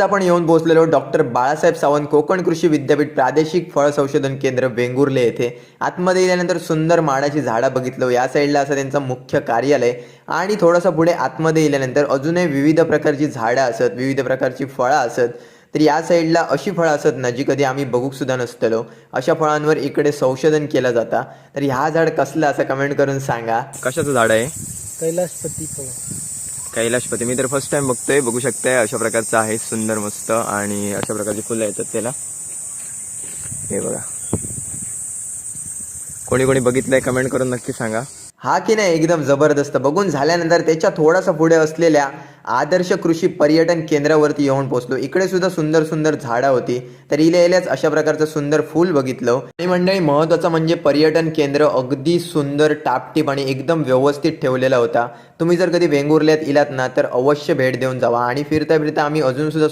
आपण येऊन पोहोचलेलो डॉक्टर बाळासाहेब सावंत कोकण कृषी विद्यापीठ प्रादेशिक फळ संशोधन केंद्र वेंगुर्ले येथे. आतमध्ये गेल्यानंतर सुंदर माडाची झाडं बघितलो. या साईडला असं त्यांचं मुख्य कार्यालय आणि थोडंसं पुढे आतमध्ये गेल्यानंतर अजूनही विविध प्रकारची झाडं असत, विविध प्रकारची फळं असत. तर या साईडला अशी फळं असत ना जी कधी आम्ही बघूक सुद्धा नसतलो. अशा फळांवर इकडे संशोधन केलं जाता. तर ह्या झाड कसलं असं कमेंट करून सांगा. कशाचं झाड आहे? कैलाशपती फळ. कैलाशपती. मी तर फर्स्ट टाइम बघतोय. बघू शकताय अशा प्रकारचं आहे, सुंदर मस्त, आणि अशा प्रकारची फुलं येतात त्याला. हे बघा, कोणी कोणी बघितलंय कमेंट करून नक्की सांगा. हा की नाही एकदम जबरदस्त. बघून झाल्यानंतर त्याच्या थोडासा पुढे असलेल्या आदर्श कृषी पर्यटन केंद्रावरती येऊन पोहोचलो. इकडे सुद्धा सुंदर सुंदर झाडं होती. तर इलेल्याच अशा प्रकारचं सुंदर फूल बघितलं. आणि मंडळी महत्त्वाचं म्हणजे पर्यटन केंद्र अगदी सुंदर, टापटीप आणि एकदम व्यवस्थित ठेवलेला होता. तुम्ही जर कधी वेंगुर्ल्यात इलात ना तर अवश्य भेट देऊन जावा. आणि फिरता फिरता आम्ही अजून सुद्धा